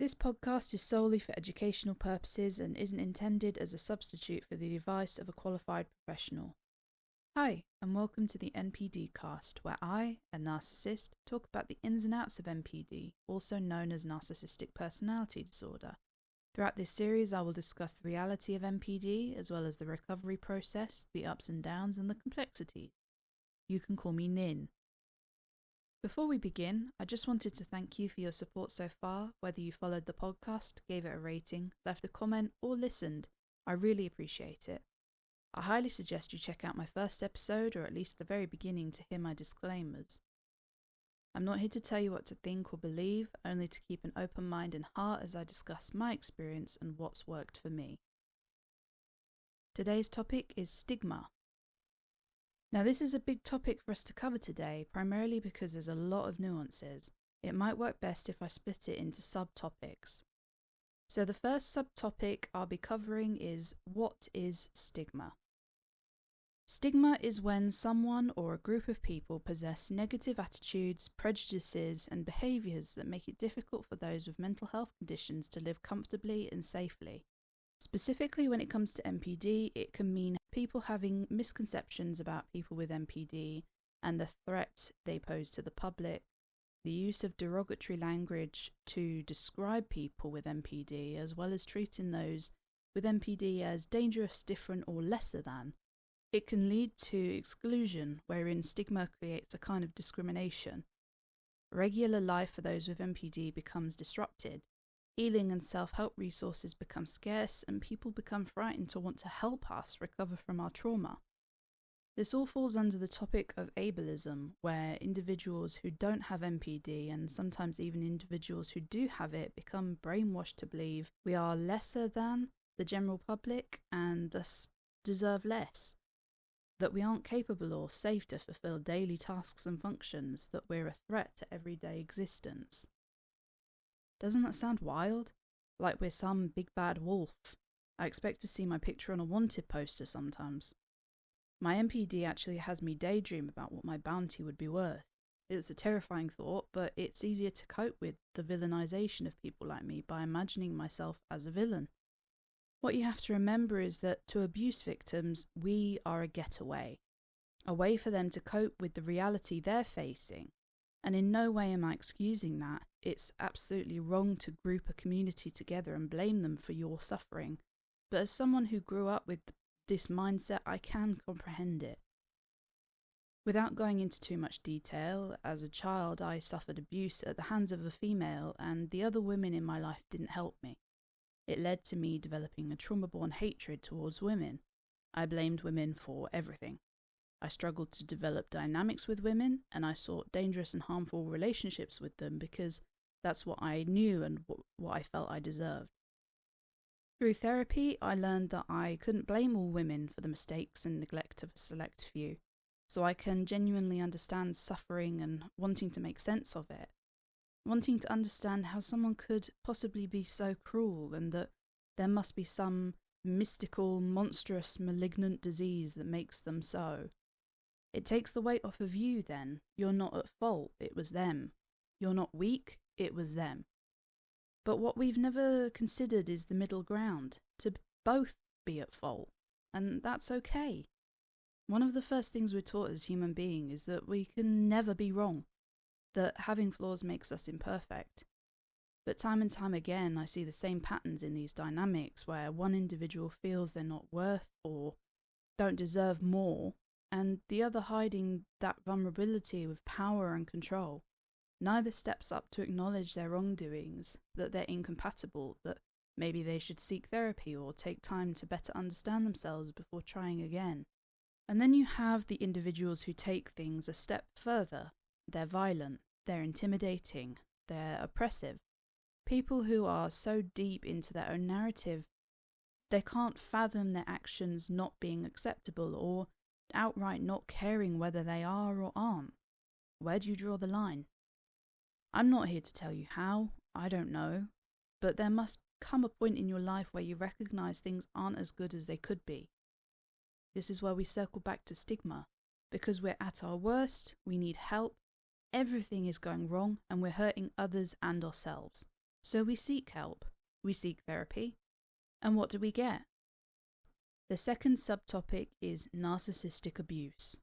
This podcast is solely for educational purposes and isn't intended as a substitute for the advice of a qualified professional. Hi, and welcome to the NPDCAST, where I, a narcissist, talk about the ins and outs of NPD, also known as narcissistic personality disorder. Throughout this series, I will discuss the reality of NPD, as well as the recovery process, the ups and downs, and the complexities. You can call me Nin. Before we begin, I just wanted to thank you for your support so far, whether you followed the podcast, gave it a rating, left a comment, or listened. I really appreciate it. I highly suggest you check out my first episode, or at least the very beginning, to hear my disclaimers. I'm not here to tell you what to think or believe, only to keep an open mind and heart as I discuss my experience and what's worked for me. Today's topic is stigma. Now, this is a big topic for us to cover today, primarily because there's a lot of nuances. It might work best if I split it into subtopics. So the first subtopic I'll be covering is, what is stigma? Stigma is when someone or a group of people possess negative attitudes, prejudices, and behaviours that make it difficult for those with mental health conditions to live comfortably and safely. Specifically, when it comes to NPD, it can mean people having misconceptions about people with NPD and the threat they pose to the public, the use of derogatory language to describe people with NPD, as well as treating those with NPD as dangerous, different, or lesser than. It can lead to exclusion, wherein stigma creates a kind of discrimination. Regular life for those with NPD becomes disrupted. Healing and self-help resources become scarce, and people become frightened to want to help us recover from our trauma. This all falls under the topic of ableism, where individuals who don't have NPD, and sometimes even individuals who do have it, become brainwashed to believe we are lesser than the general public and thus deserve less, that we aren't capable or safe to fulfill daily tasks and functions, that we're a threat to everyday existence. Doesn't that sound wild? Like we're some big bad wolf. I expect to see my picture on a wanted poster sometimes. My NPD actually has me daydream about what my bounty would be worth. It's a terrifying thought, but it's easier to cope with the villainization of people like me by imagining myself as a villain. What you have to remember is that to abuse victims, we are a getaway. A way for them to cope with the reality they're facing. And in no way am I excusing that. It's absolutely wrong to group a community together and blame them for your suffering. But as someone who grew up with this mindset, I can comprehend it. Without going into too much detail, as a child I suffered abuse at the hands of a female, and the other women in my life didn't help me. It led to me developing a trauma-born hatred towards women. I blamed women for everything. I struggled to develop dynamics with women, and I sought dangerous and harmful relationships with them because that's what I knew and what I felt I deserved. Through therapy, I learned that I couldn't blame all women for the mistakes and neglect of a select few, so I can genuinely understand suffering and wanting to make sense of it, wanting to understand how someone could possibly be so cruel and that there must be some mystical, monstrous, malignant disease that makes them so. It takes the weight off of you then. You're not at fault, it was them. You're not weak, it was them. But what we've never considered is the middle ground, to both be at fault, and that's okay. One of the first things we're taught as human beings is that we can never be wrong, that having flaws makes us imperfect. But time and time again I see the same patterns in these dynamics where one individual feels they're not worth or don't deserve more, and the other hiding that vulnerability with power and control. Neither steps up to acknowledge their wrongdoings, that they're incompatible, that maybe they should seek therapy or take time to better understand themselves before trying again. And then you have the individuals who take things a step further. They're violent, they're intimidating, they're oppressive. People who are so deep into their own narrative, they can't fathom their actions not being acceptable or outright not caring whether they are or aren't. Where do you draw the line? I'm not here to tell you how, I don't know, but there must come a point in your life where you recognize things aren't as good as they could be. This is where we circle back to stigma, because we're at our worst, we need help, everything is going wrong, and we're hurting others and ourselves. So we seek help, we seek therapy, and what do we get? The second subtopic is narcissistic abuse.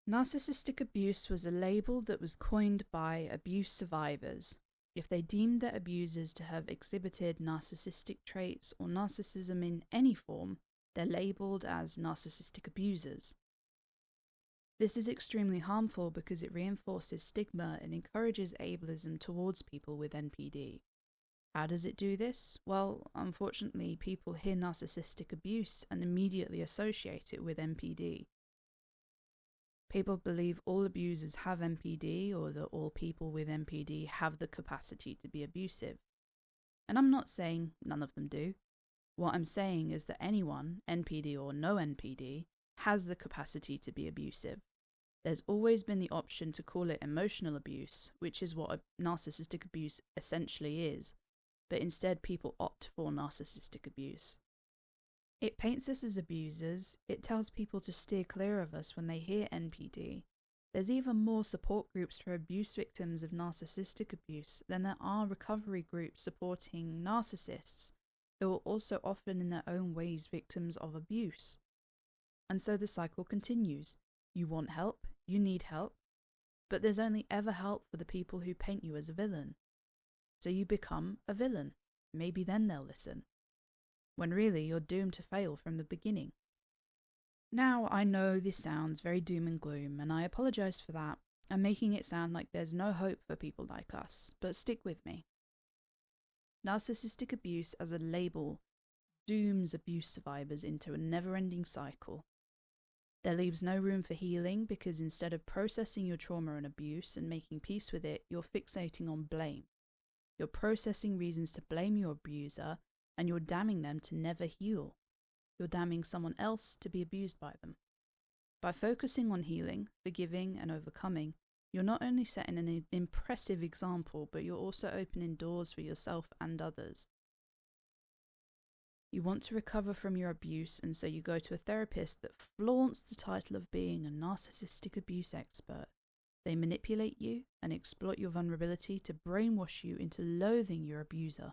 Narcissistic abuse was a label that was coined by abuse survivors. If they deemed their abusers to have exhibited narcissistic traits or narcissism in any form, they're labeled as narcissistic abusers. This is extremely harmful because it reinforces stigma and encourages ableism towards people with NPD. How does it do this? Well, unfortunately, people hear narcissistic abuse and immediately associate it with NPD. People believe all abusers have NPD or that all people with NPD have the capacity to be abusive. And I'm not saying none of them do. What I'm saying is that anyone, NPD or no NPD, has the capacity to be abusive. There's always been the option to call it emotional abuse, which is what narcissistic abuse essentially is, but instead people opt for narcissistic abuse. It paints us as abusers, it tells people to steer clear of us when they hear NPD. There's even more support groups for abuse victims of narcissistic abuse than there are recovery groups supporting narcissists, who are also often in their own ways victims of abuse. And so the cycle continues. You want help, you need help, but there's only ever help for the people who paint you as a villain. So you become a villain. Maybe then they'll listen. When really you're doomed to fail from the beginning. Now, I know this sounds very doom and gloom, and I apologise for that. I'm making it sound like there's no hope for people like us, but stick with me. Narcissistic abuse as a label dooms abuse survivors into a never-ending cycle. There leaves no room for healing because instead of processing your trauma and abuse and making peace with it, you're fixating on blame. You're processing reasons to blame your abuser, and you're damning them to never heal. You're damning someone else to be abused by them. By focusing on healing, forgiving, and overcoming, you're not only setting an impressive example, but you're also opening doors for yourself and others. You want to recover from your abuse, and so you go to a therapist that flaunts the title of being a narcissistic abuse expert. They manipulate you and exploit your vulnerability to brainwash you into loathing your abuser,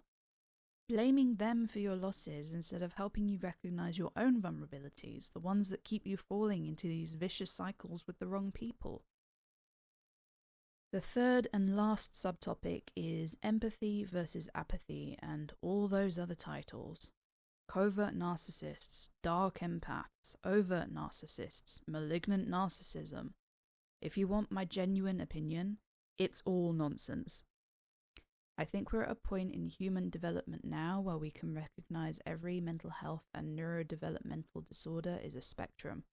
blaming them for your losses instead of helping you recognize your own vulnerabilities, the ones that keep you falling into these vicious cycles with the wrong people. The third and last subtopic is empathy versus apathy and all those other titles. Covert narcissists, dark empaths, overt narcissists, malignant narcissism. If you want my genuine opinion, it's all nonsense. I think we're at a point in human development now where we can recognize every mental health and neurodevelopmental disorder is a spectrum.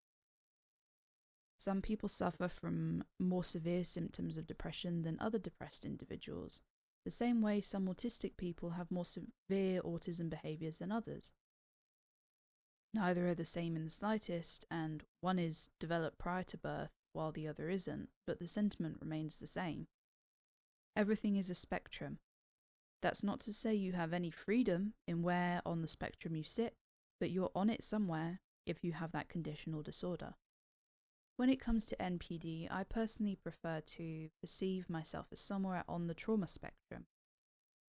Some people suffer from more severe symptoms of depression than other depressed individuals, the same way some autistic people have more severe autism behaviors than others. Neither are the same in the slightest, and one is developed prior to birth while the other isn't, but the sentiment remains the same. Everything is a spectrum. That's not to say you have any freedom in where on the spectrum you sit, but you're on it somewhere if you have that condition or disorder. When it comes to NPD, I personally prefer to perceive myself as somewhere on the trauma spectrum.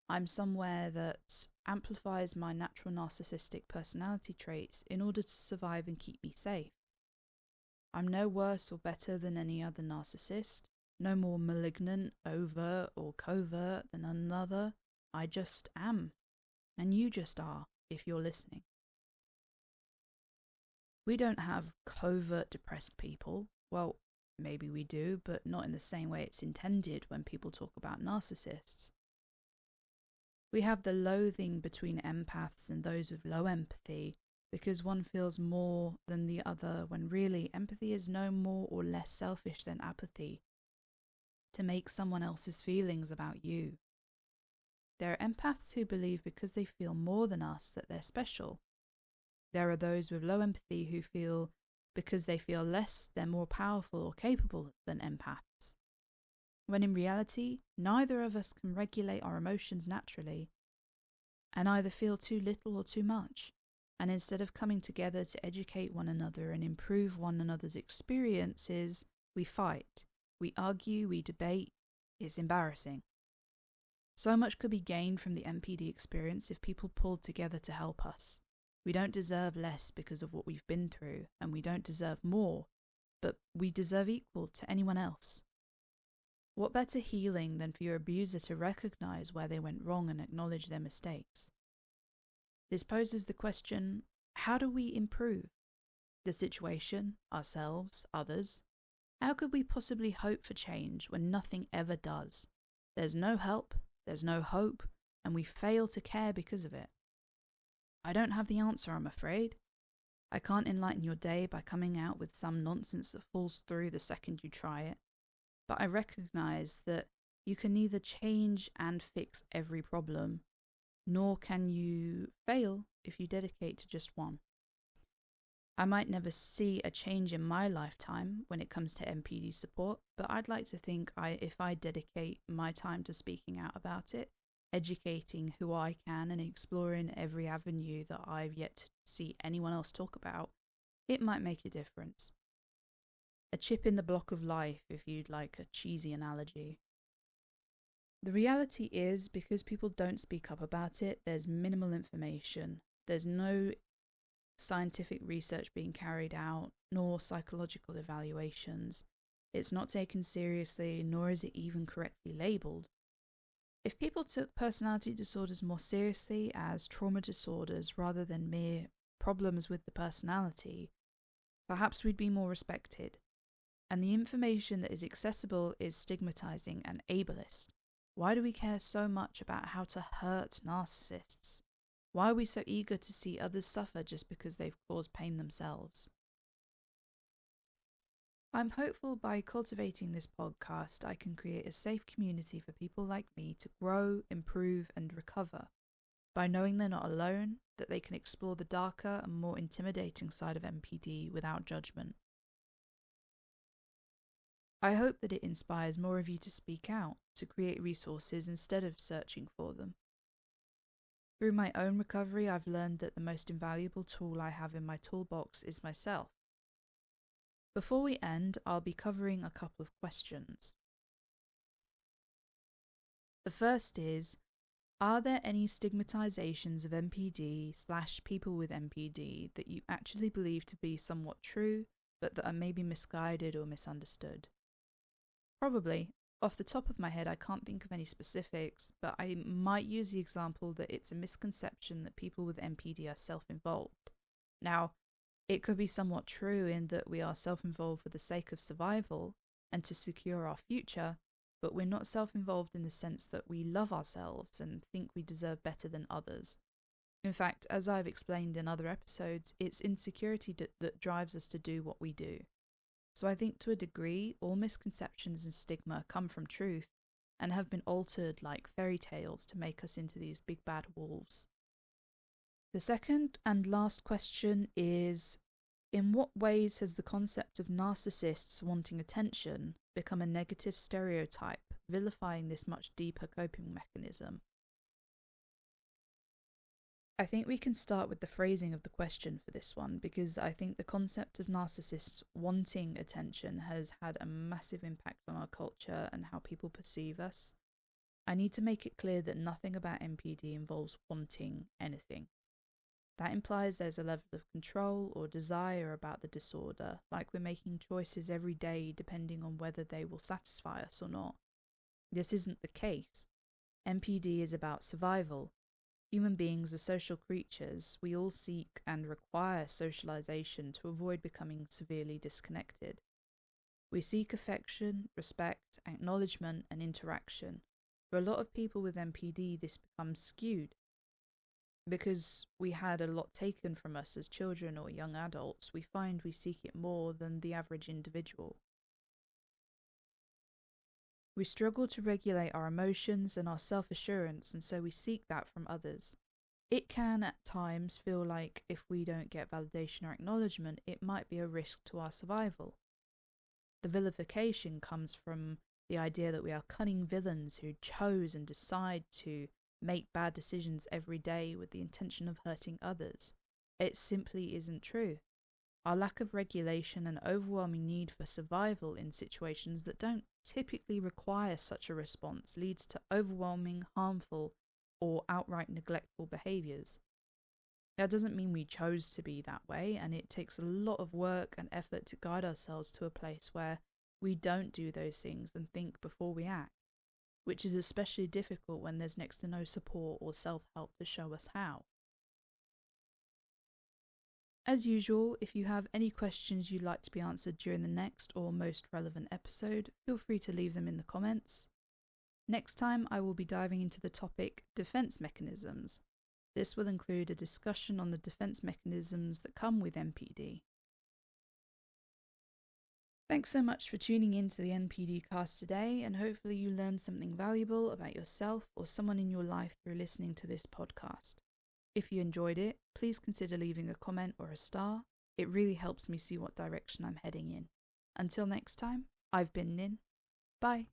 I'm somewhere that amplifies my natural narcissistic personality traits in order to survive and keep me safe. I'm no worse or better than any other narcissist, no more malignant, overt, or covert than another. I just am. And you just are, if you're listening. We don't have covert depressed people. Well, maybe we do, but not in the same way it's intended when people talk about narcissists. We have the loathing between empaths and those with low empathy because one feels more than the other when really empathy is no more or less selfish than apathy, to make someone else's feelings about you. There are empaths who believe because they feel more than us that they're special. There are those with low empathy who feel because they feel less they're more powerful or capable than empaths. When in reality, neither of us can regulate our emotions naturally and either feel too little or too much. And instead of coming together to educate one another and improve one another's experiences, we fight, we argue, we debate. It's embarrassing. So much could be gained from the NPD experience if people pulled together to help us. We don't deserve less because of what we've been through, and we don't deserve more, but we deserve equal to anyone else. What better healing than for your abuser to recognize where they went wrong and acknowledge their mistakes? This poses the question, how do we improve? The situation, ourselves, others? How could we possibly hope for change when nothing ever does? There's no help, there's no hope, and we fail to care because of it. I don't have the answer, I'm afraid. I can't enlighten your day by coming out with some nonsense that falls through the second you try it, but I recognize that you can neither change and fix every problem, nor can you fail if you dedicate to just one. I might never see a change in my lifetime when it comes to NPD support, but I'd like to think if I dedicate my time to speaking out about it, educating who I can and exploring every avenue that I've yet to see anyone else talk about, it might make a difference. A chip in the block of life, if you'd like a cheesy analogy. The reality is, because people don't speak up about it, there's minimal information. There's no scientific research being carried out, nor psychological evaluations. It's not taken seriously, nor is it even correctly labelled. If people took personality disorders more seriously as trauma disorders rather than mere problems with the personality, perhaps we'd be more respected. And the information that is accessible is stigmatizing and ableist. Why do we care so much about how to hurt narcissists? Why are we so eager to see others suffer just because they've caused pain themselves? I'm hopeful by cultivating this podcast, I can create a safe community for people like me to grow, improve, and recover, by knowing they're not alone, that they can explore the darker and more intimidating side of NPD without judgment. I hope that it inspires more of you to speak out, to create resources instead of searching for them. Through my own recovery, I've learned that the most invaluable tool I have in my toolbox is myself. Before we end, I'll be covering a couple of questions. The first is, are there any stigmatizations of NPD/people with NPD that you actually believe to be somewhat true, but that are maybe misguided or misunderstood? Probably. Off the top of my head, I can't think of any specifics, but I might use the example that it's a misconception that people with NPD are self-involved. Now, it could be somewhat true in that we are self-involved for the sake of survival and to secure our future, but we're not self-involved in the sense that we love ourselves and think we deserve better than others. In fact, as I've explained in other episodes, it's insecurity that drives us to do what we do. So I think to a degree, all misconceptions and stigma come from truth and have been altered like fairy tales to make us into these big bad wolves. The second and last question is, in what ways has the concept of narcissists wanting attention become a negative stereotype, vilifying this much deeper coping mechanism? I think we can start with the phrasing of the question for this one, because I think the concept of narcissists wanting attention has had a massive impact on our culture and how people perceive us. I need to make it clear that nothing about NPD involves wanting anything. That implies there's a level of control or desire about the disorder, like we're making choices every day depending on whether they will satisfy us or not. This isn't the case. NPD is about survival. Human beings are social creatures. We all seek and require socialization to avoid becoming severely disconnected. We seek affection, respect, acknowledgement, and interaction. For a lot of people with NPD, this becomes skewed. Because we had a lot taken from us as children or young adults, we find we seek it more than the average individual. We struggle to regulate our emotions and our self-assurance, and so we seek that from others. It can at times feel like if we don't get validation or acknowledgement, it might be a risk to our survival. The vilification comes from the idea that we are cunning villains who chose and decide to make bad decisions every day with the intention of hurting others. It simply isn't true. Our lack of regulation and overwhelming need for survival in situations that don't typically require such a response leads to overwhelming, harmful, or outright neglectful behaviours. That doesn't mean we chose to be that way, and it takes a lot of work and effort to guide ourselves to a place where we don't do those things and think before we act, which is especially difficult when there's next to no support or self-help to show us how. As usual, if you have any questions you'd like to be answered during the next or most relevant episode, feel free to leave them in the comments. Next time, I will be diving into the topic defense mechanisms. This will include a discussion on the defense mechanisms that come with NPD. Thanks so much for tuning in to the NPDCAST today, and hopefully you learned something valuable about yourself or someone in your life through listening to this podcast. If you enjoyed it, please consider leaving a comment or a star. It really helps me see what direction I'm heading in. Until next time, I've been Nin. Bye.